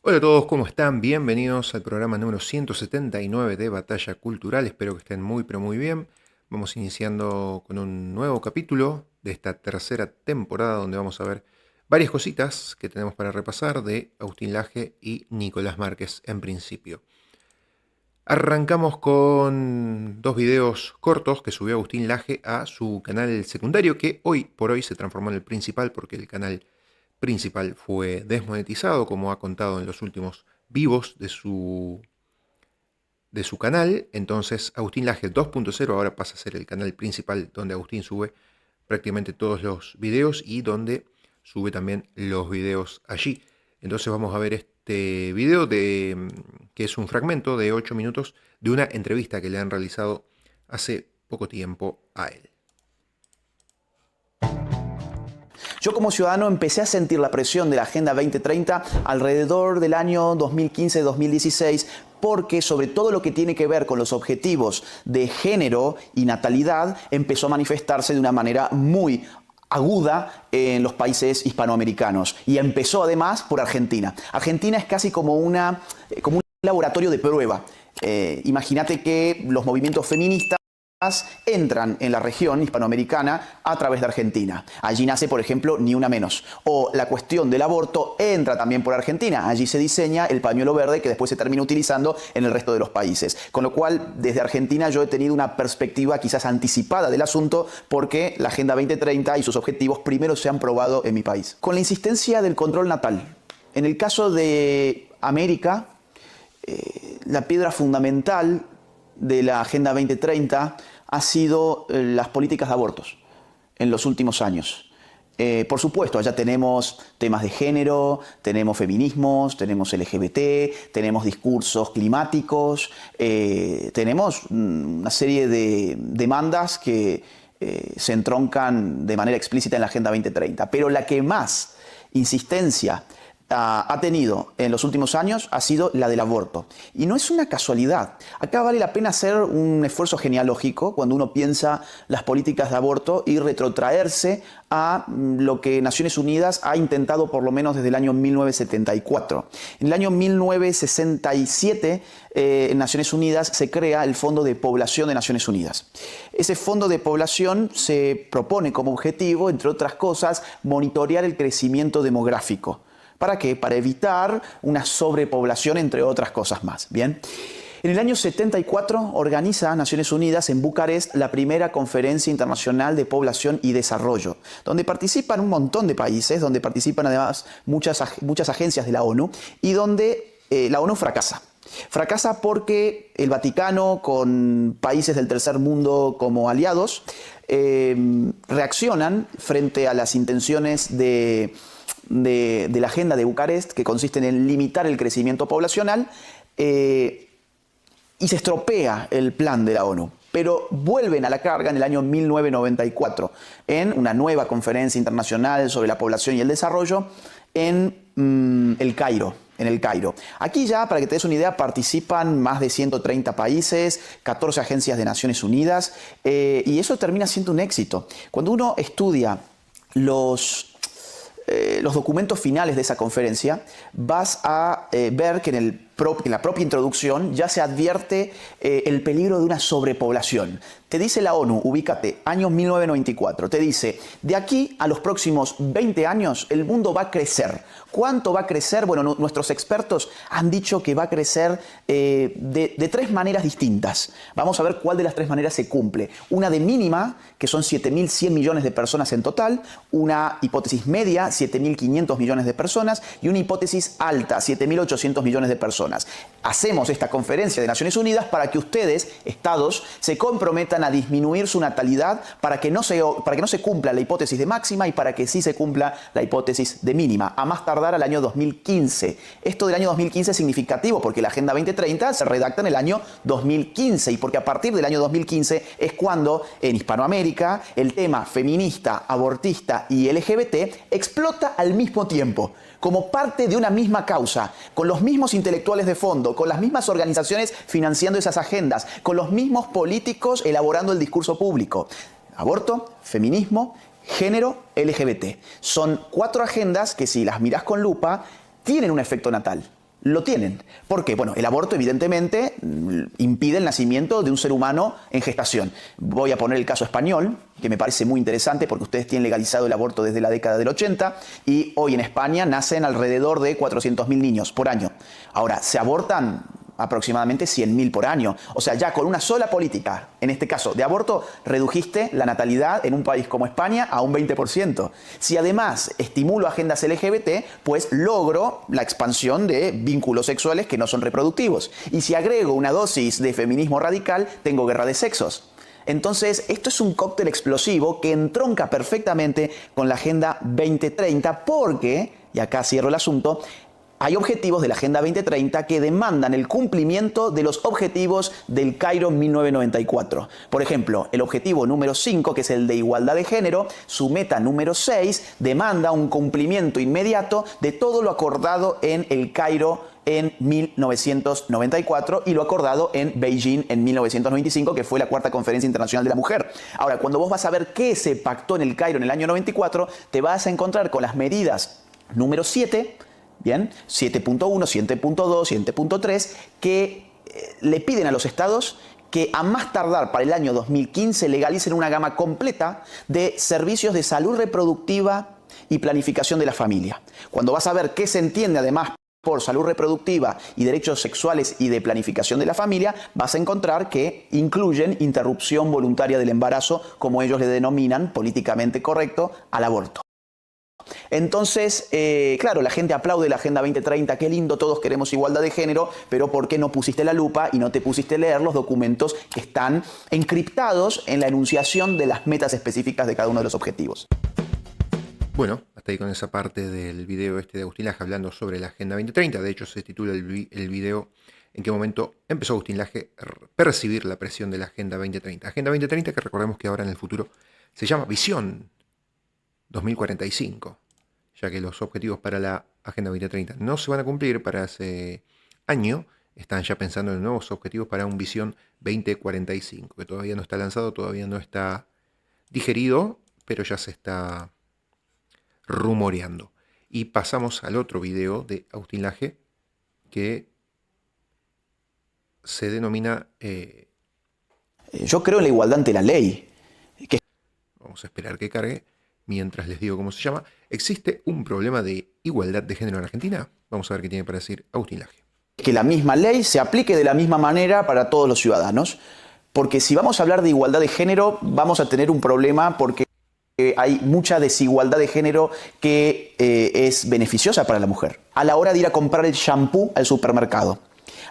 Hola a todos, ¿cómo están? Bienvenidos al programa número 179 de Batalla Cultural. Espero que estén muy, pero muy bien. Vamos iniciando con un nuevo capítulo de esta tercera temporada donde vamos a ver varias cositas que tenemos para repasar de Agustín Laje y Nicolás Márquez en principio. Arrancamos con dos videos cortos que subió Agustín Laje a su canal secundario, que hoy por hoy se transformó en el principal porque el canal principal fue desmonetizado, como ha contado en los últimos vivos de su canal. Entonces Agustín Laje 2.0 ahora pasa a ser el canal principal donde Agustín sube prácticamente todos los videos y donde sube también los videos allí. Entonces vamos a ver este video que es un fragmento de 8 minutos de una entrevista que le han realizado hace poco tiempo a él. Yo como ciudadano empecé a sentir la presión de la Agenda 2030 alrededor del año 2015-2016 porque sobre todo lo que tiene que ver con los objetivos de género y natalidad empezó a manifestarse de una manera muy aguda en los países hispanoamericanos y empezó además por Argentina. Argentina es casi como un laboratorio de prueba. Imagínate que los movimientos feministas entran en la región hispanoamericana a través de Argentina. Allí nace, por ejemplo, Ni Una Menos. O la cuestión del aborto entra también por Argentina. Allí se diseña el pañuelo verde que después se termina utilizando en el resto de los países. Con lo cual, desde Argentina yo he tenido una perspectiva quizás anticipada del asunto porque la Agenda 2030 y sus objetivos primero se han probado en mi país. Con la insistencia del control natal. En el caso de América, la piedra fundamental de la Agenda 2030 ha sido las políticas de abortos en los últimos años. Por supuesto, allá tenemos temas de género, tenemos feminismos, tenemos LGBT, tenemos discursos climáticos, tenemos una serie de demandas que se entroncan de manera explícita en la Agenda 2030. Pero la que más insistencia ha tenido en los últimos años ha sido la del aborto. Y no es una casualidad. Acá vale la pena hacer un esfuerzo genealógico cuando uno piensa las políticas de aborto y retrotraerse a lo que Naciones Unidas ha intentado por lo menos desde el año 1974. En el año 1967, en Naciones Unidas se crea el Fondo de Población de Naciones Unidas. Ese Fondo de Población se propone como objetivo, entre otras cosas, monitorear el crecimiento demográfico. ¿Para qué? Para evitar una sobrepoblación, entre otras cosas más. Bien. En el año 74 organiza Naciones Unidas en Bucarest la primera Conferencia Internacional de Población y Desarrollo, donde participan un montón de países, donde participan además muchas agencias de la ONU y donde la ONU fracasa. Fracasa porque el Vaticano, con países del tercer mundo como aliados, reaccionan frente a las intenciones de la Agenda de Bucarest, que consisten en limitar el crecimiento poblacional, y se estropea el plan de la ONU. Pero vuelven a la carga en el año 1994, en una nueva conferencia internacional sobre la población y el desarrollo en el Cairo. Aquí ya, para que te des una idea, participan más de 130 países, 14 agencias de Naciones Unidas, y eso termina siendo un éxito. Cuando uno estudia los documentos finales de esa conferencia, vas a ver que en la propia introducción ya se advierte el peligro de una sobrepoblación. Te dice la ONU, ubícate, año 1994, te dice, de aquí a los próximos 20 años el mundo va a crecer. ¿Cuánto va a crecer? Bueno, nuestros expertos han dicho que va a crecer de tres maneras distintas. Vamos a ver cuál de las tres maneras se cumple. Una de mínima, que son 7.100 millones de personas en total, una hipótesis media, 7.500 millones de personas, y una hipótesis alta, 7.800 millones de personas. Hacemos esta conferencia de Naciones Unidas para que ustedes, estados, se comprometan a disminuir su natalidad para que no se cumpla la hipótesis de máxima y para que sí se cumpla la hipótesis de mínima, a más tardar al año 2015. Esto del año 2015 es significativo porque la Agenda 2030 se redacta en el año 2015 y porque a partir del año 2015 es cuando en Hispanoamérica el tema feminista, abortista y LGBT explota al mismo tiempo, como parte de una misma causa, con los mismos intelectuales de fondo, con las mismas organizaciones financiando esas agendas, con los mismos políticos elaborando el discurso público. Aborto, feminismo, género, LGBT. Son 4 agendas que si las mirás con lupa tienen un efecto natal. lo tienen. ¿Por qué? Bueno, el aborto evidentemente impide el nacimiento de un ser humano en gestación. Voy a poner el caso español, que me parece muy interesante porque ustedes tienen legalizado el aborto desde la década del 80 y hoy en España nacen alrededor de 400.000 niños por año. Ahora, se abortan aproximadamente 100.000 por año. O sea, ya con una sola política, en este caso de aborto, redujiste la natalidad en un país como España a un 20%. Si además estimulo agendas LGBT, pues logro la expansión de vínculos sexuales que no son reproductivos. Y si agrego una dosis de feminismo radical, tengo guerra de sexos. Entonces, esto es un cóctel explosivo que entronca perfectamente con la Agenda 2030 porque, y acá cierro el asunto, hay objetivos de la Agenda 2030 que demandan el cumplimiento de los objetivos del Cairo 1994. Por ejemplo, el objetivo número 5, que es el de igualdad de género, su meta número 6 demanda un cumplimiento inmediato de todo lo acordado en el Cairo en 1994 y lo acordado en Beijing en 1995, que fue la cuarta conferencia internacional de la mujer. Ahora, cuando vos vas a ver qué se pactó en el Cairo en el año 94, te vas a encontrar con las medidas número 7, bien, 7.1, 7.2, 7.3, que le piden a los estados que a más tardar para el año 2015 legalicen una gama completa de servicios de salud reproductiva y planificación de la familia. Cuando vas a ver qué se entiende además por salud reproductiva y derechos sexuales y de planificación de la familia, vas a encontrar que incluyen interrupción voluntaria del embarazo, como ellos le denominan políticamente correcto, al aborto. Entonces, claro, la gente aplaude la Agenda 2030, qué lindo, todos queremos igualdad de género, pero ¿por qué no pusiste la lupa y no te pusiste a leer los documentos que están encriptados en la enunciación de las metas específicas de cada uno de los objetivos? Bueno, hasta ahí con esa parte del video de Agustín Laje hablando sobre la Agenda 2030. De hecho, se titula el video en qué momento empezó Agustín Laje a percibir la presión de la Agenda 2030. Agenda 2030 que recordemos que ahora en el futuro se llama Visión 2045, ya que los objetivos para la Agenda 2030 no se van a cumplir para ese año. Están ya pensando en nuevos objetivos para un Visión 2045, que todavía no está lanzado, todavía no está digerido, pero ya se está rumoreando. Y pasamos al otro video de Agustín Laje, que se denomina... Yo creo en la igualdad ante la ley. Vamos a esperar que cargue. Mientras les digo cómo se llama. ¿Existe un problema de igualdad de género en Argentina? Vamos a ver qué tiene para decir Agustín Laje. Que la misma ley se aplique de la misma manera para todos los ciudadanos. Porque si vamos a hablar de igualdad de género, vamos a tener un problema porque hay mucha desigualdad de género que es beneficiosa para la mujer. A la hora de ir a comprar el shampoo al supermercado.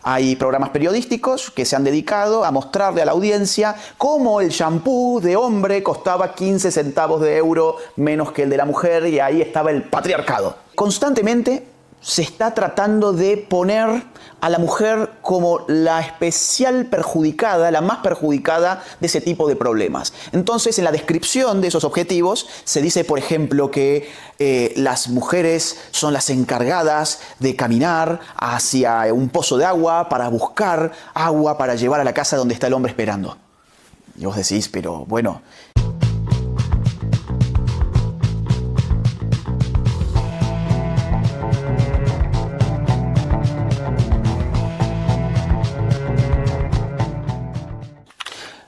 Hay programas periodísticos que se han dedicado a mostrarle a la audiencia cómo el shampoo de hombre costaba 15 centavos de euro menos que el de la mujer y ahí estaba el patriarcado. Constantemente se está tratando de poner a la mujer como la especial perjudicada, la más perjudicada de ese tipo de problemas. Entonces, en la descripción de esos objetivos se dice, por ejemplo, que las mujeres son las encargadas de caminar hacia un pozo de agua para buscar agua para llevar a la casa donde está el hombre esperando. Y vos decís, pero bueno...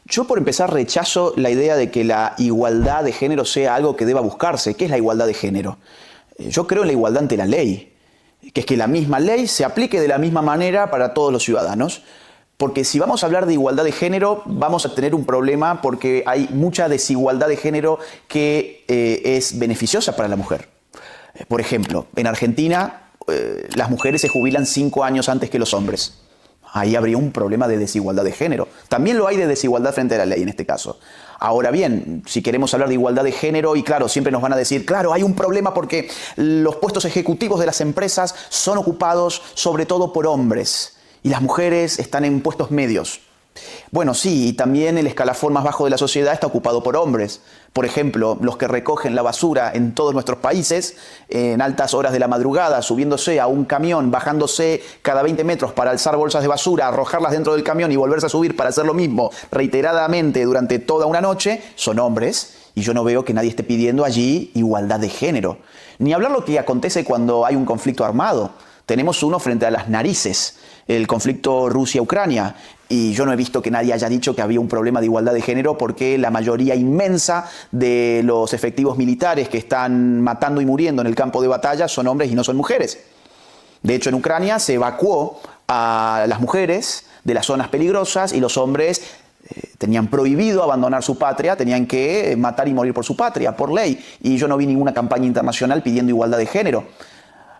Yo, por empezar, rechazo la idea de que la igualdad de género sea algo que deba buscarse. ¿Qué es la igualdad de género? Yo creo en la igualdad ante la ley, que es que la misma ley se aplique de la misma manera para todos los ciudadanos. Porque si vamos a hablar de igualdad de género, vamos a tener un problema porque hay mucha desigualdad de género que es beneficiosa para la mujer. Por ejemplo, en Argentina las mujeres se jubilan 5 años antes que los hombres. Ahí habría un problema de desigualdad de género. También lo hay de desigualdad frente a la ley en este caso. Ahora bien, si queremos hablar de igualdad de género, y claro, siempre nos van a decir, claro, hay un problema porque los puestos ejecutivos de las empresas son ocupados sobre todo por hombres y las mujeres están en puestos medios. Bueno, sí, y también el escalafón más bajo de la sociedad está ocupado por hombres. Por ejemplo, los que recogen la basura en todos nuestros países, en altas horas de la madrugada, subiéndose a un camión, bajándose cada 20 metros para alzar bolsas de basura, arrojarlas dentro del camión y volverse a subir para hacer lo mismo reiteradamente durante toda una noche, son hombres. Y yo no veo que nadie esté pidiendo allí igualdad de género. Ni hablar lo que acontece cuando hay un conflicto armado, Tenemos uno frente a las narices, el conflicto Rusia-Ucrania. Y yo no he visto que nadie haya dicho que había un problema de igualdad de género porque la mayoría inmensa de los efectivos militares que están matando y muriendo en el campo de batalla son hombres y no son mujeres. De hecho, en Ucrania se evacuó a las mujeres de las zonas peligrosas y los hombres tenían prohibido abandonar su patria, tenían que matar y morir por su patria, por ley. Y yo no vi ninguna campaña internacional pidiendo igualdad de género.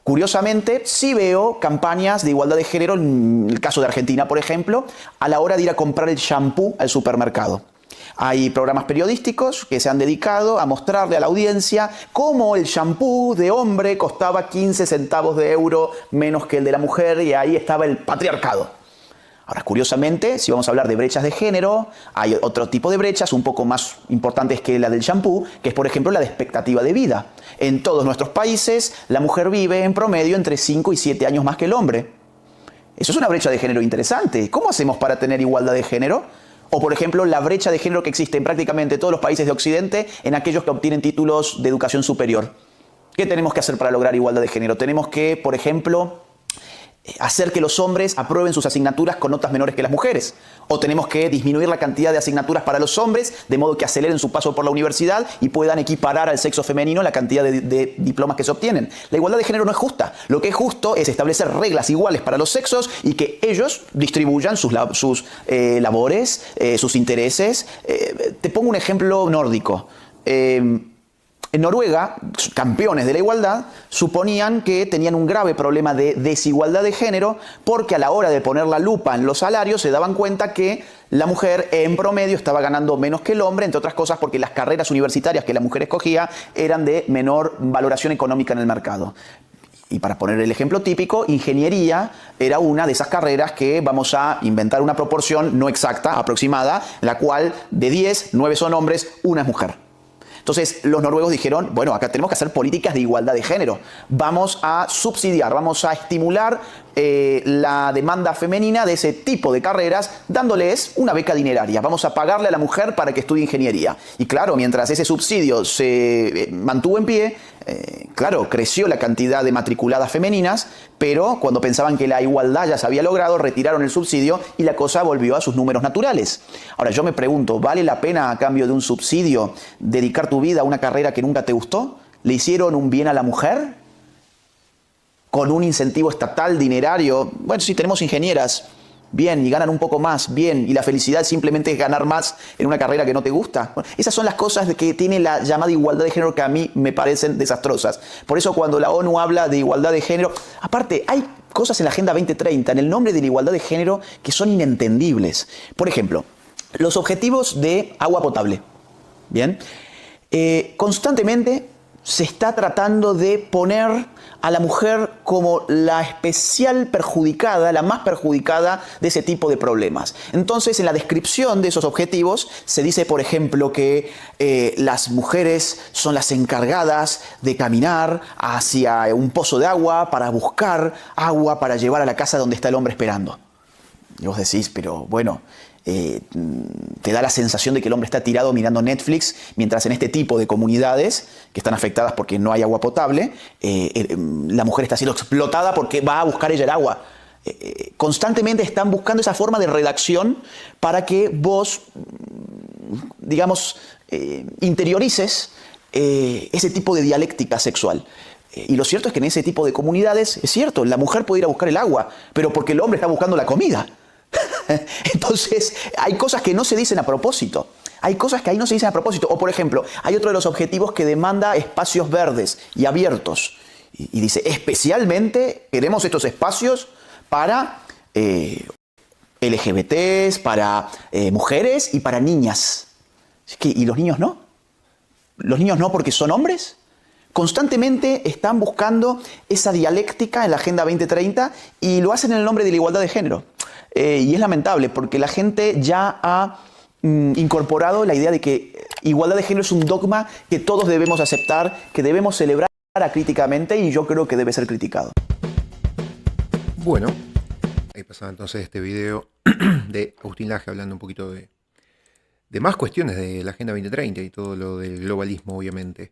Curiosamente, sí veo campañas de igualdad de género, en el caso de Argentina, por ejemplo, a la hora de ir a comprar el shampoo al supermercado. Hay programas periodísticos que se han dedicado a mostrarle a la audiencia cómo el shampoo de hombre costaba 15 centavos de euro menos que el de la mujer y ahí estaba el patriarcado. Ahora, curiosamente, si vamos a hablar de brechas de género, hay otro tipo de brechas un poco más importantes que la del shampoo, que es, por ejemplo, la de expectativa de vida. En todos nuestros países, la mujer vive en promedio entre 5 y 7 años más que el hombre. Eso es una brecha de género interesante. ¿Cómo hacemos para tener igualdad de género? O, por ejemplo, la brecha de género que existe en prácticamente todos los países de Occidente en aquellos que obtienen títulos de educación superior. ¿Qué tenemos que hacer para lograr igualdad de género? Tenemos que, por ejemplo, hacer que los hombres aprueben sus asignaturas con notas menores que las mujeres. O tenemos que disminuir la cantidad de asignaturas para los hombres, de modo que aceleren su paso por la universidad y puedan equiparar al sexo femenino la cantidad de diplomas que se obtienen. La igualdad de género no es justa. Lo que es justo es establecer reglas iguales para los sexos y que ellos distribuyan sus labores, sus intereses. Te pongo un ejemplo nórdico. En Noruega, campeones de la igualdad, suponían que tenían un grave problema de desigualdad de género porque a la hora de poner la lupa en los salarios se daban cuenta que la mujer en promedio estaba ganando menos que el hombre, entre otras cosas porque las carreras universitarias que la mujer escogía eran de menor valoración económica en el mercado. Y para poner el ejemplo típico, ingeniería era una de esas carreras que vamos a inventar una proporción no exacta, aproximada, en la cual de 10, 9 son hombres, 1 es mujer. Entonces los noruegos dijeron, bueno, acá tenemos que hacer políticas de igualdad de género. Vamos a subsidiar, vamos a estimular la demanda femenina de ese tipo de carreras dándoles una beca dineraria. Vamos a pagarle a la mujer para que estudie ingeniería. Y claro, mientras ese subsidio se mantuvo en pie, claro, creció la cantidad de matriculadas femeninas, pero cuando pensaban que la igualdad ya se había logrado, retiraron el subsidio y la cosa volvió a sus números naturales. Ahora yo me pregunto, ¿vale la pena a cambio de un subsidio dedicar tu vida a una carrera que nunca te gustó? ¿Le hicieron un bien a la mujer? ¿Con un incentivo estatal, dinerario? Bueno, si tenemos ingenieras, bien, y ganan un poco más, bien, y la felicidad simplemente es ganar más en una carrera que no te gusta. Bueno, esas son las cosas que tiene la llamada igualdad de género que a mí me parecen desastrosas. Por eso cuando la ONU habla de igualdad de género, aparte hay cosas en la Agenda 2030, en el nombre de la igualdad de género, que son inentendibles. Por ejemplo, los objetivos de agua potable. Bien, constantemente se está tratando de poner a la mujer como la especial perjudicada, la más perjudicada de ese tipo de problemas. Entonces, en la descripción de esos objetivos se dice, por ejemplo, que las mujeres son las encargadas de caminar hacia un pozo de agua para buscar agua para llevar a la casa donde está el hombre esperando. Y vos decís, pero bueno, te da la sensación de que el hombre está tirado mirando Netflix, mientras en este tipo de comunidades que están afectadas porque no hay agua potable, la mujer está siendo explotada porque va a buscar ella el agua. Constantemente están buscando esa forma de redacción para que vos, digamos, interiorices ese tipo de dialéctica sexual. Y lo cierto es que en ese tipo de comunidades, es cierto, la mujer puede ir a buscar el agua, pero porque el hombre está buscando la comida. Entonces, hay cosas que no se dicen a propósito. Hay cosas que ahí no se dicen a propósito. O, por ejemplo, hay otro de los objetivos que demanda espacios verdes y abiertos. Y dice, especialmente queremos estos espacios para LGBTs, para mujeres y para niñas. ¿Y los niños no? ¿Los niños no porque son hombres? Constantemente están buscando esa dialéctica en la Agenda 2030 y lo hacen en el nombre de la igualdad de género. Y es lamentable porque la gente ya ha incorporado la idea de que igualdad de género es un dogma que todos debemos aceptar, que debemos celebrar críticamente y yo creo que debe ser criticado. Bueno, ahí pasaba entonces este video de Agustín Laje hablando un poquito de más cuestiones de la Agenda 2030 y todo lo del globalismo, obviamente.